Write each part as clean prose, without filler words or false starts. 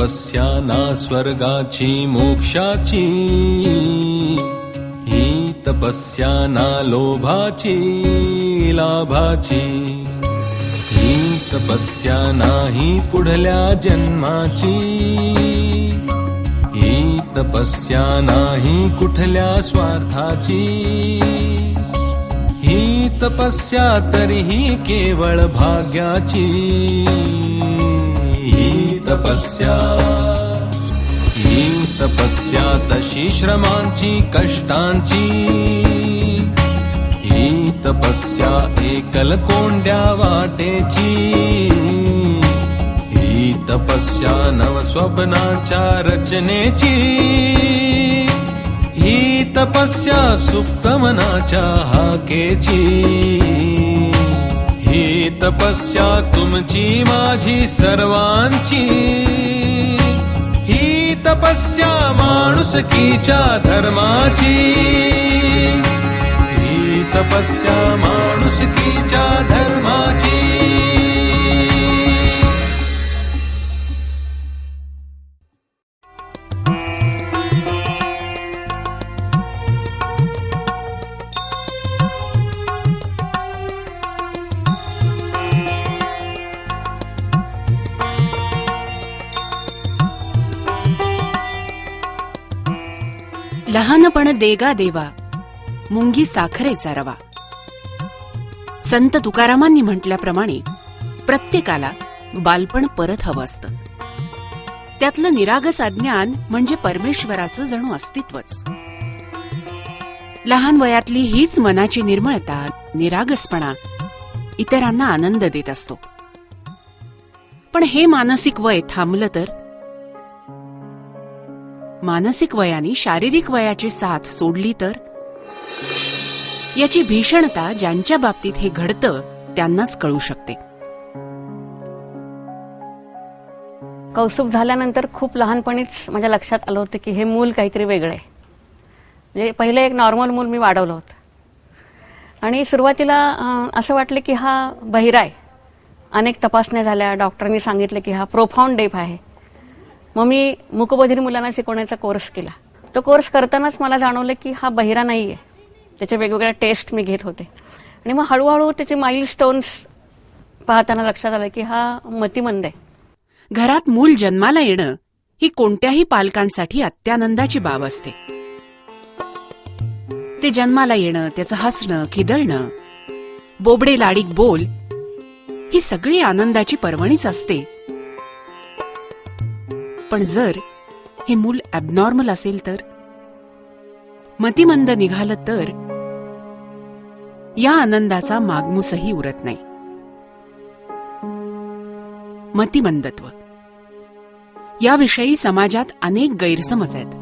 तपस्या ना स्वर्गाची मोक्षाची, ही तपस्या ना लोभाची लाभाची, ही तपस्या नाही पुढल्या जन्माची, ही तपस्या नाही कुठल्या स्वार्थाची, ही तपस्या तरीही केवळ भाग्याची, ही तपस्या तशी श्रमांची कष्टांची, ही तपस्या एकल कोंड्या वाटेची, ही तपस्या नवस्वप्नाच्या रचनेची, ही तपस्या सुप्त मनाच्या हाकेची, ही तपस्या तुमची माझी सर्वांची, ही तपस्या माणुसकीच्या धर्माची, ही तपस्या माणुसकीच्या धर्माची. लहानपण देगा देवा, मुंगी साखरेचा रवा. संत तुकारामांनी म्हटल्याप्रमाणे प्रत्येकाला बालपण परत हवं असतं. त्यातलं निरागस अज्ञान म्हणजे परमेश्वराचं जणू अस्तित्वच. लहान वयातली हीच मनाची निर्मळता, निरागसपणा इतरांना आनंद देत असतो. पण हे मानसिक वय थांबलं तर? मानसिक वयाने शारीरिक वयाची साथ सोडली तर? याची भीषणता ज्यांच्या बाबतीत हे घडतं त्यांनाच कळू शकते. कौसुभ झाल्यानंतर खूप लहानपणीच माझ्या लक्षात आलं होतं की हे मूल काहीतरी वेगळं आहे. म्हणजे पहिलं एक नॉर्मल मूल मी वाढवलं होतं आणि सुरुवातीला असं वाटलं की हा बहिरा आहे. अनेक तपासण्या झाल्या, डॉक्टरांनी सांगितलं की हा प्रोफाऊंड डेफ आहे. मग मी मूकबधिर मुलांना शिकवण्याचा कोर्स केला. तो कोर्स करतानाच मला जाणवलं की हा बहिरा नाही आहे. त्याच्या वेगवेगळ्या टेस्ट मी घेत होते आणि मग हळूहळू त्याचे माइलस्टोन्स पाहताना लक्षात आलं की हा मतिमंद आहे. घरात मूल जन्माला येणं ही कोणत्याही पालकांसाठी अत्यानंदाची बाब असते. ते जन्माला येणं, त्याचं हसणं, खिदळणं, बोबडे लाडीक बोल ही सगळी आनंदाची पर्वणीच असते. पण जर हे मूल ॲबनॉर्मल असेल तर, मतिमंद निघालं तर या आनंदाचा मागमूसही उरत नाही. मतिमंदत्व याविषयी समाजात अनेक गैरसमज आहेत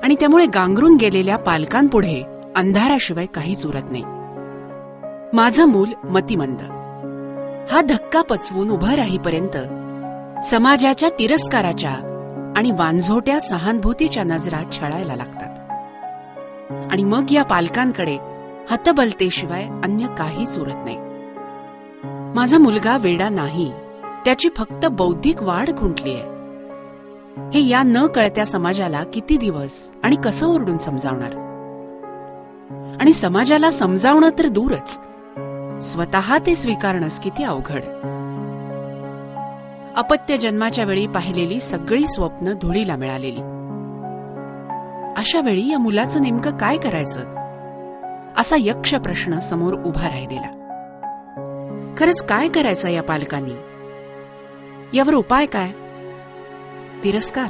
आणि त्यामुळे गांगरून गेलेल्या पालकांपुढे अंधाराशिवाय काहीच उरत नाही. माझं मूल मतिमंद हा धक्का पचवून उभं राहीपर्यंत समाजाच्या तिरस्काराच्या आणि वांझोट्या सहानुभूतीच्या नजरा छळायला लागतात आणि मग या पालकांकडे हतबलतेशिवाय अन्य काहीच उरत नाही. माझा मुलगा वेडा नाही, त्याची फक्त बौद्धिक वाढ खुंटली आहे, हे या न कळत्या समाजाला किती दिवस आणि कसं ओरडून समजावणार? आणि समाजाला समजावणं तर दूरच, स्वतः ते स्वीकारणंच किती अवघड. अपत्य जन्माच्या वेळी पाहिलेली सगळी स्वप्न धुळीला मिळालेली. अशा वेळी या मुलाचं नेमकं काय करायचं असा यक्ष प्रश्न समोर उभा राहिलेला. खरंच काय करायचं या पालकांनी? यावर उपाय काय? तिरस्कार,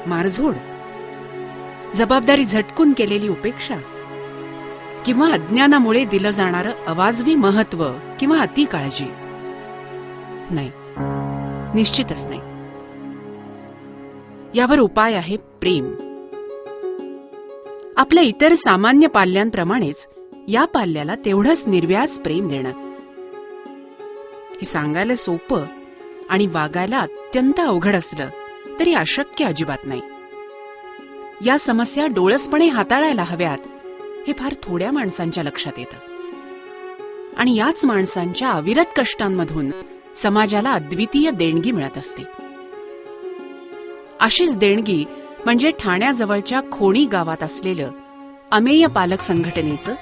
मारझोड, जबाबदारी झटकून केलेली उपेक्षा, किंवा अज्ञानामुळे दिलं जाणारं अवाजवी महत्व किंवा अति काळजी? नाही, निश्चितच नाही. यावर उपाय आहे प्रेम. आपल्या इतर सामान्य पाल्यांप्रमाणेच या पाल्याला तेवढंच निर्व्याज प्रेम देणं. हे सांगायला सोपं आणि वागायला अत्यंत अवघड असलं तरी अशक्य अजिबात नाही. या समस्या डोळसपणे हाताळायला हव्यात हे फार थोड्या माणसांच्या लक्षात येतं. आणि याच माणसांच्या अविरत कष्टांमधून समाजाला अद्वितीय देणगी मिळत असते. अशीच देणगी म्हणजे ठाण्याजवळच्या खोणी गावात असलेलं अमेय पालक संघटनेचं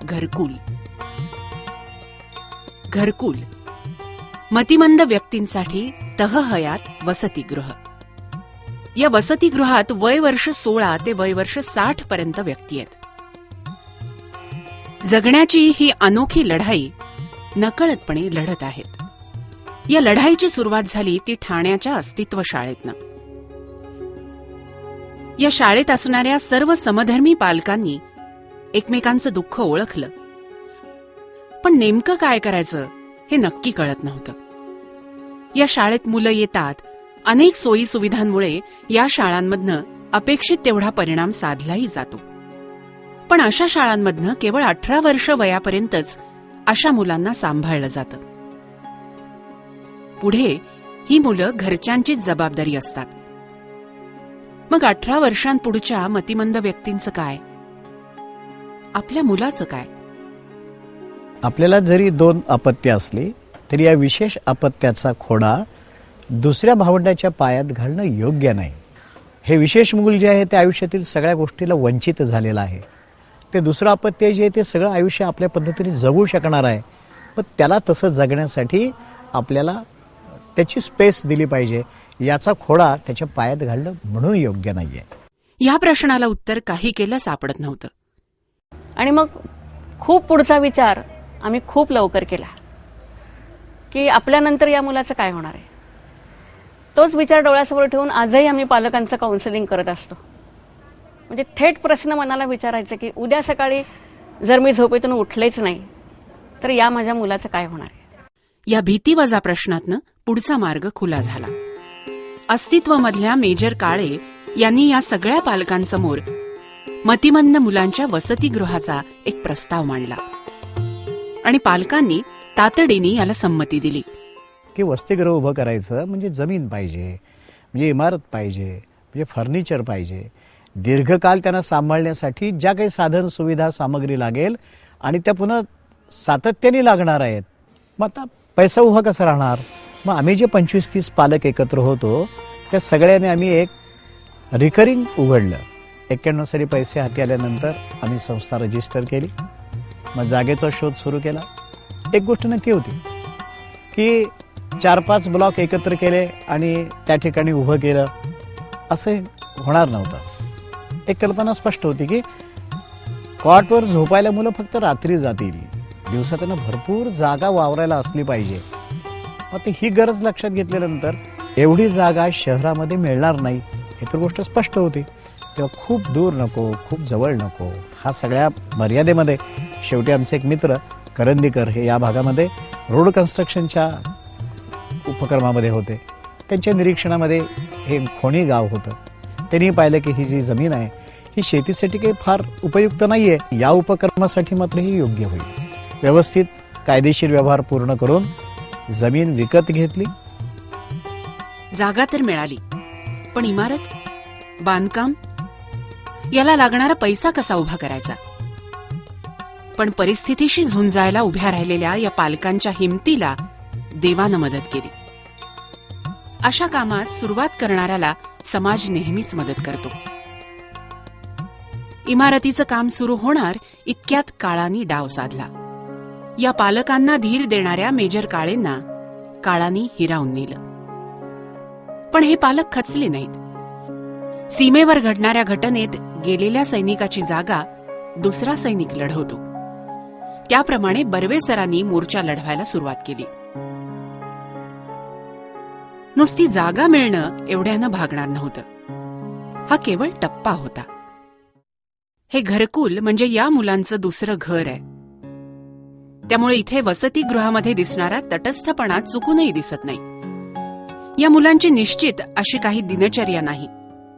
घरकुल. घरकुल मतिमंद व्यक्तींसाठी तहहयात वसतिगृह. या वसतिगृहात वय वर्ष 16 ते वय वर्ष 60 पर्यंत व्यक्ती आहेत. जगण्याची ही अनोखी लढाई नकळतपणे लढत आहेत. या लढाईची सुरुवात झाली ती ठाण्याच्या अस्तित्व शाळेतनं. या शाळेत असणाऱ्या सर्व समधर्मी पालकांनी एकमेकांचं दुःख ओळखलं, पण नेमकं काय करायचं हे नक्की कळत नव्हतं. या शाळेत मुलं येतात. अनेक सोयी सुविधांमुळे या शाळांमधनं अपेक्षित तेवढा परिणाम साधलाही जातो. पण अशा शाळांमधनं केवळ 18 वर्ष वयापर्यंतच अशा मुलांना सांभाळलं जातं. पुढे ही मुलं घरच्यांचीच जबाबदारी असतात. मग 18 वर्षांपुढच्या मतिमंद व्यक्तींचं काय? आपल्या मुलाचं काय? आपल्याला जरी 2 अपत्य असली तरी या विशेष अपत्याचा खोडा दुसऱ्या भावंडाच्या पायात घालणं योग्य नाही. हे विशेष मूल जे आहे ते आयुष्यातील सगळ्या गोष्टीला वंचित झालेलं आहे. ते दुसरं अपत्य जे आहे ते सगळं आयुष्य आपल्या पद्धतीने जगू शकणार आहे, पण त्याला तसं जगण्यासाठी आपल्याला त्याची स्पेस दिली पाहिजे. याचा खोडा त्याच्या पायात घालणं म्हणून योग्य नाहीये. या प्रश्नाला उत्तर काही केलं सापडत नव्हतं. आणि मग खूप पुढचा विचार आम्ही खूप लवकर केला की आपल्यानंतर या मुलाचं काय होणार आहे. तोच विचार डोळ्यासमोर ठेवून आजही आम्ही पालकांचं काउन्सिलिंग करत असतो. म्हणजे थेट प्रश्न मनाला विचारायचा की उद्या सकाळी जर मी झोपेतून उठलेच नाही तर या माझ्या मुलाचं काय होणार आहे. या भीतीवजा प्रश्नातनं पुढचा मार्ग खुला झाला. अस्तित्वमधल्या मेजर काळे यांनी या सगळ्या पालकांसमोर मतिमंद मुलांच्या वसतिगृहाचा एक प्रस्ताव मांडला आणि पालकांनी तातडीने याला संमती दिली. की वसतिगृह उभं करायचं म्हणजे जमीन पाहिजे, म्हणजे इमारत पाहिजे, म्हणजे फर्निचर पाहिजे. दीर्घकाल त्यांना सांभाळण्यासाठी ज्या काही साधन सुविधा सामग्री लागेल आणि त्या पुन्हा सातत्याने लागणार आहेत. मग आता पैसा उभा कसा राहणार? मग आम्ही जे 25-30 पालक एकत्र होतो त्या सगळ्यांनी आम्ही एक रिकरिंग उघडलं. 91 साली पैसे हाती आल्यानंतर आम्ही संस्था रजिस्टर केली. मग जागेचा शोध सुरू केला. एक गोष्ट नक्की होती की 4-5 ब्लॉक एकत्र केले आणि त्या ठिकाणी उभं केलं असं होणार नव्हतं. एक कल्पना स्पष्ट होती की कॉटवर झोपायला मुलं फक्त रात्री जातील, दिवसा त्यांना भरपूर जागा वावरायला असली पाहिजे. मग ही गरज लक्षात घेतल्यानंतर एवढी जागा शहरामध्ये मिळणार नाही हे तर गोष्ट स्पष्ट होती. तेव्हा खूप दूर नको, खूप जवळ नको, हा सगळ्या मर्यादेमध्ये शेवटी आमचे एक मित्र करंदीकर हे या भागामध्ये रोड कन्स्ट्रक्शनच्या उपक्रमामध्ये होते. त्यांच्या निरीक्षणामध्ये हे खोणी गाव होतं. त्यांनी पाहिलं की ही जी जमीन आहे ही शेतीसाठी काही फार उपयुक्त नाही आहे. या उपक्रमासाठी मात्र ही योग्य होईल. व्यवस्थित कायदेशीर व्यवहार पूर्ण करून जमीन विकत घेतली. जागा तर मिळाली, पण इमारत, बांधकाम याला लागणारा पैसा कसा उभा करायचा? पण परिस्थितीशी झुंजायला उभ्या राहिलेल्या या पालकांच्या हिमतीला देवानं मदत केली. अशा कामात सुरुवात करणाऱ्याला समाज नेहमीच मदत करतो. इमारतीचं काम सुरू होणार इतक्यात काळानी डाव साधला. या पालकांना धीर देणाऱ्या मेजर काळेंना काळानी हिरावून नेलं. पण हे पालक खचले नाहीत. सीमेवर घडणाऱ्या घटनेत गेलेल्या सैनिकाची जागा दुसरा सैनिक लढवतो, त्याप्रमाणे बर्वे सरांनी मोर्चा लढवायला सुरुवात केली. नुसती जागा मिळणं एवढ्यानं भागणार नव्हतं. हा केवळ टप्पा होता. हे घरकुल म्हणजे या मुलांचं दुसरं घर आहे. त्यामुळे इथे वसतिगृहामध्ये दिसणारा तटस्थपणा चुकूनही दिसत नाही. या मुलांची निश्चित अशी काही दिनचर्या नाही.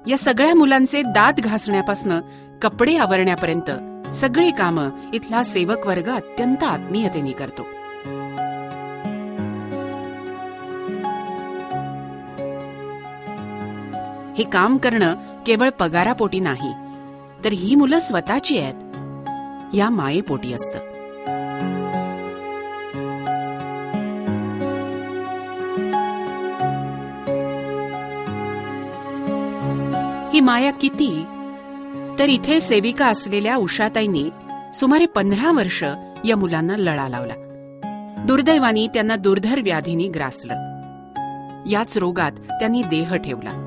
या सगळ्या मुलांचे दात घासण्यापासून कपडे आवरण्यापर्यंत सगळी कामं इथला सेवक वर्ग अत्यंत आत्मीयतेने करतो. हे काम करणं केवळ पगारापोटी नाही, तर ही मुलं स्वतःची आहेत या मायेपोटी असतं. ही माया किती, तर इथे सेविका असलेल्या उषाताईंनी सुमारे 15 वर्ष या मुलांना लळा लावला. दुर्दैवानी त्यांना दुर्धर व्याधीने ग्रासलं. याच रोगात त्यांनी देह ठेवला.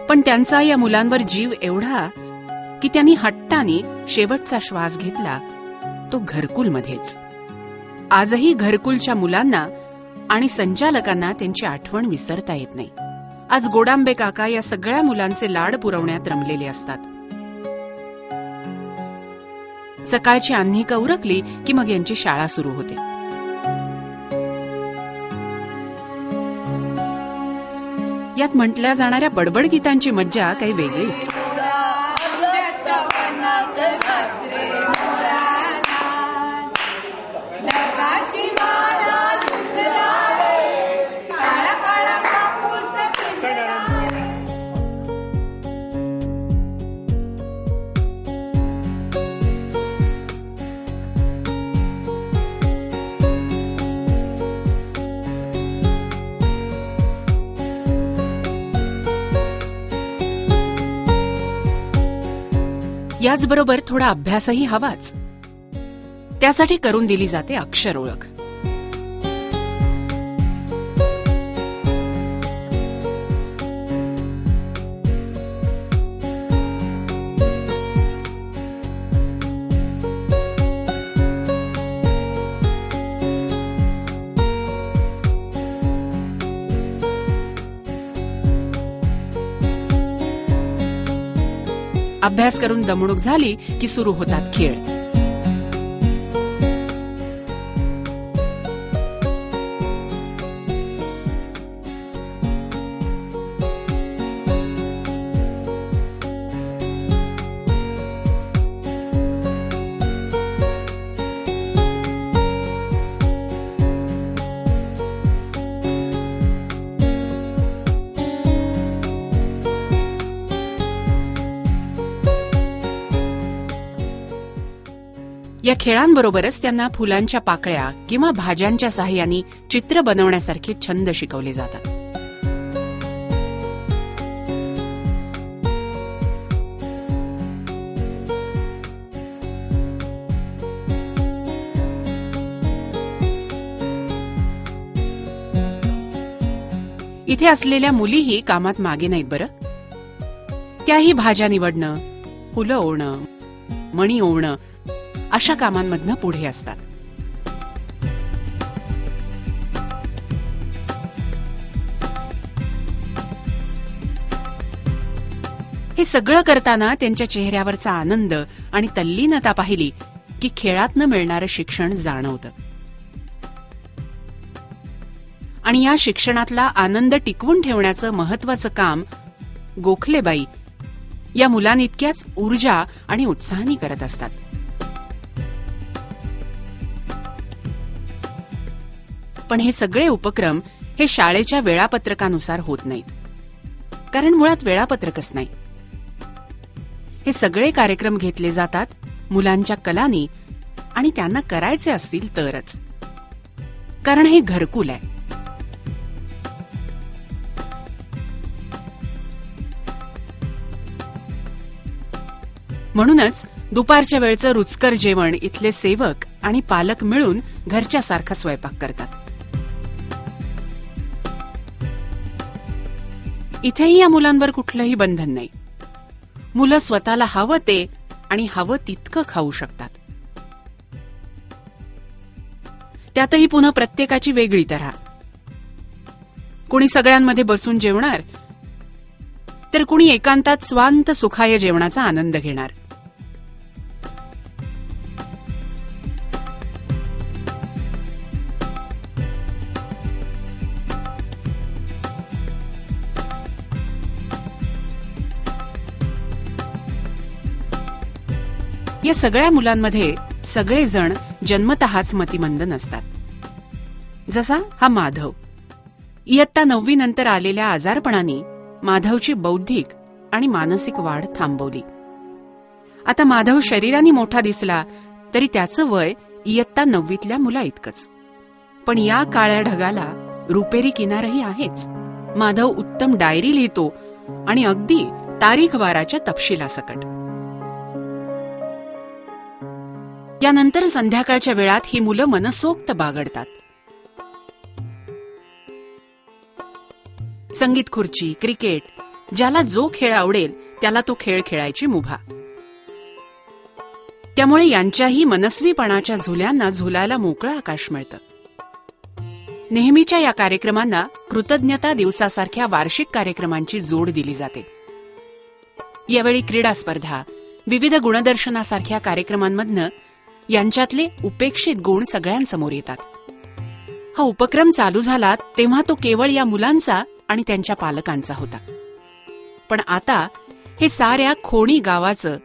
पण त्यांचा या मुलांवर जीव एवढा की त्यांनी हट्टाने शेवटचा श्वास घेतला, तो घरकुलमध्येच. आजही घरकुलच्या मुलांना आणि संचालकांना त्यांची आठवण विसरता येत नाही. आज गोडांबे काका या सगळ्या मुलांचे लाड पुरवण्यात रमलेले असतात. सकाळची आन्हिका उरकली की मग यांची शाळा सुरू होते. यात म्हटल्या जाणाऱ्या बडबड गीतांची मज्जा काही वेगळीच. याचबरोबर थोडा अभ्यासही हवाच. त्यासाठी करून दिली जाते अक्षर ओळख. अभ्यास करून दमणूक झाली की सुरू होतात खेळ. या खेळांबरोबरच त्यांना फुलांच्या पाकळ्या किंवा भाज्यांच्या साहाय्याने चित्र बनवण्यासारखे छंद शिकवले जातात. इथे असलेल्या मुलीही कामात मागे नाहीत बरं. त्याही भाज्या निवडणं, फुलं ओवणं, मणी ओवणं अशा कामांमधनं पुढे असतात. हे सगळं करताना त्यांच्या चेहऱ्यावरचा आनंद आणि तल्लीनता पाहिली की खेळातनं मिळणारं शिक्षण जाणवतं. आणि या शिक्षणातला आनंद टिकवून ठेवण्याचं महत्वाचं काम गोखलेबाई या मुलांइतक्याच ऊर्जा आणि उत्साहाने करत असतात. पण हे सगळे उपक्रम हे शाळेच्या वेळापत्रकानुसार होत नाहीत, कारण मुळात वेळापत्रकच नाही. हे सगळे कार्यक्रम घेतले जातात मुलांच्या कलानी आणि त्यांना करायचे असतील तरच, कारण हे घरकुल आहे. म्हणूनच दुपारच्या वेळचं रुचकर जेवण इथले सेवक आणि पालक मिळून घरच्यासारखा स्वयंपाक करतात. इथेही या मुलांवर कुठलंही बंधन नाही. मुलं स्वतःला हवं ते आणि हवं तितकं खाऊ शकतात. त्यातही पुन्हा प्रत्येकाची वेगळी तऱ्हा. कुणी सगळ्यांमध्ये बसून जेवणार, तर कुणी एकांतात स्वांत सुखाय जेवणाचा आनंद घेणार. या सगळ्या मुलांमध्ये सगळेजण जन्मतःच मतिमंद नसतात. जसा हा माधव. इयत्ता 9वी नंतर आलेल्या आजारपणाने माधवची बौद्धिक आणि मानसिक वाढ थांबवली. आता माधव शरीराने मोठा दिसला तरी त्याचं वय इयत्ता 9वीतल्या मुला इतकंच. पण या काळ्या ढगाला रुपेरी किनारही आहेच. माधव उत्तम डायरी लिहितो आणि अगदी तारीखवाराच्या तपशिलासकट. यानंतर संध्याकाळच्या वेळात ही मुलं मनसोक्त बागडतात. संगीत खुर्ची, क्रिकेट, ज्याला जो खेळ आवडेल त्याला तो खेळ खेळायची मुभा. त्यामुळे यांच्याही मनस्वीपणाच्या झुल्यांना झुलायला मोकळं आकाश मिळतं. नेहमीच्या या कार्यक्रमांना कृतज्ञता दिवसासारख्या वार्षिक कार्यक्रमांची जोड दिली जाते. यावेळी क्रीडा स्पर्धा, विविध गुणदर्शनासारख्या कार्यक्रमांमधनं यांच्यातले उपेक्षित गुण सगळ्यांसमोर येतात. हा उपक्रम चालू झाला तेव्हा तो केवळ या मुलांचा आणि त्यांच्या पालकांचा होता. पण आता हे साऱ्या खोणी गावाचं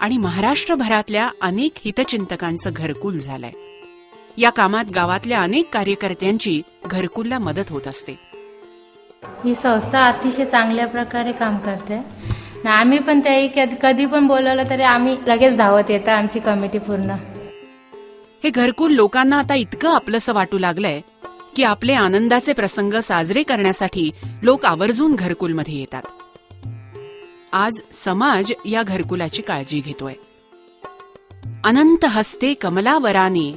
आणि महाराष्ट्रभरातल्या अनेक हितचिंतकांचं घरकुल झालंय. या कामात गावातल्या अनेक कार्यकर्त्यांची घरकुलला मदत होत असते. ही संस्था अतिशय चांगल्या प्रकारे काम करते. आम्ही पण ते कधी पण बोलवलं तरी आम्ही लगेच धावत येतं आमची कमिटी पूर्ण. हे घरकुल लोकांना आता इतकं आपलंसं वाटू लागलंय की आपले आनंदाचे प्रसंग साजरे करण्यासाठी लोक आवर्जून घरकुलमध्ये येतात. आज समाज या घरकुलाची काळजी घेतोय. अनंत हस्ते कमलावराने,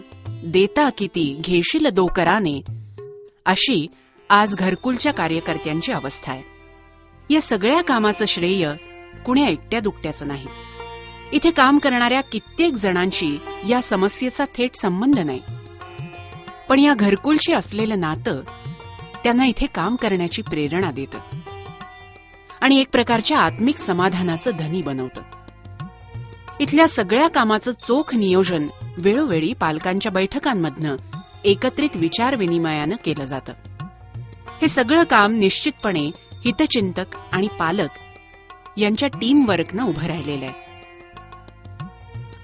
देता किती घेशील दोकराने, अशी आज घरकुलच्या कार्यकर्त्यांची अवस्था आहे. या सगळ्या कामाचं श्रेय कुण्या एकट्या दुकट्याचं नाही. इथे काम करणाऱ्या कित्येक जणांशी या समस्येचा थेट संबंध नाही. पण या घरकुलशी असलेलं नातं त्यांना इथे काम करण्याची प्रेरणा देतं आणि एक प्रकारच्या आत्मिक समाधानाचं धनी बनवतं. इथल्या सगळ्या कामाचं चोख नियोजन वेळोवेळी पालकांच्या बैठकांमधनं एकत्रित विचारविनिमयानं केलं जातं. हे सगळं काम निश्चितपणे हितचिंतक आणि पालक यांच्या टीमवर्कनं उभं राहिलेलं आहे.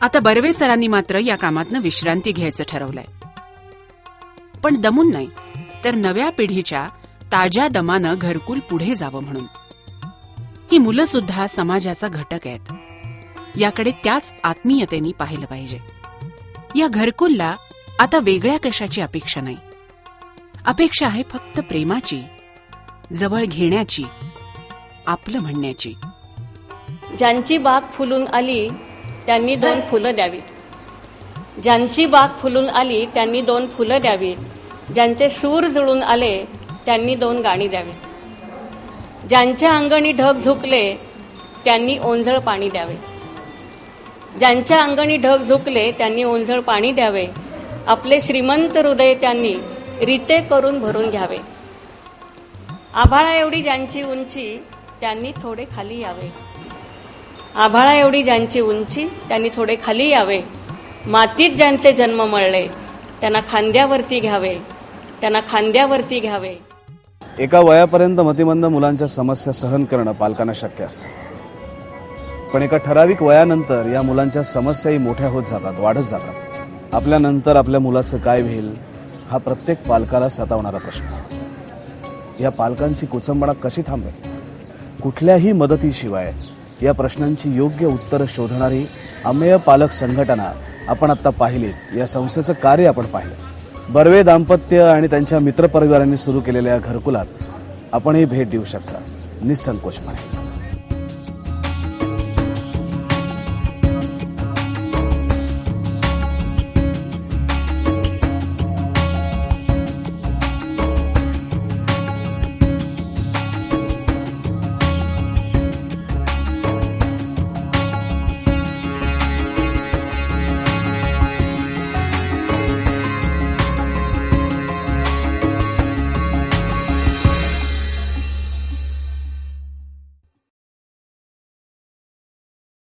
आता बर्वे सरांनी मात्र या कामातनं विश्रांती घ्यायचं ठरवलंय. पण दमून नाही, तर नव्या पिढीच्या ताज्या दमानं घरकुल पुढे जावं म्हणून. ही मुलं सुद्धा समाजाचा घटक आहेत. याकडे त्याच आत्मीयतेने पाहिलं पाहिजे. या घरकुलला आता वेगळ्या कशाची अपेक्षा नाही. अपेक्षा आहे फक्त प्रेमाची, जवळ घेण्याची, आपलं म्हणण्याची. ज्यांची बाग फुलून आली त्यांनी 2 फुलं द्यावी. ज्यांची बाग फुलून आली त्यांनी 2 फुलं द्यावी. ज्यांचे सूर जुळून आले त्यांनी 2 गाणी द्यावी. ज्यांच्या अंगणी ढग झुकले त्यांनी ओंजळ पाणी द्यावे. ज्यांच्या अंगणी ढग झुकले त्यांनी ओंजळ पाणी द्यावे. आपले श्रीमंत हृदय त्यांनी रीते करून भरून घ्यावे. आभाळा एवढी ज्यांची उंची त्यांनी थोडे खाली यावे. आभाळा एवढी ज्यांची उंची त्यांनी थोडे खाली यावे. मातीत ज्यांचे जन्म मळले त्यांना खांद्यावरती घ्यावे. त्यांना खांद्यावरती घ्यावे. एका वयापर्यंत मतिमंद मुलांच्या समस्या सहन करणं पालकांना शक्य असतं. पण एका ठराविक वयानंतर या मुलांच्या समस्याही मोठ्या होत जातात, वाढत जातात. आपल्यानंतर आपल्या मुलाचं काय होईल हा प्रत्येक पालकाला सतावणारा प्रश्न. या पालकांची कुचंबणा कशी थांबेल? कुठल्याही मदतीशिवाय या प्रश्नांची योग्य उत्तरं शोधणारी अमेय पालक संघटना आपण आता पाहिलीत. या संस्थेचं कार्य आपण पाहिलं. बर्वे दाम्पत्य आणि त्यांच्या मित्रपरिवारांनी सुरू केलेल्या घरकुलात आपणही भेट देऊ शकता निसंकोचपणे.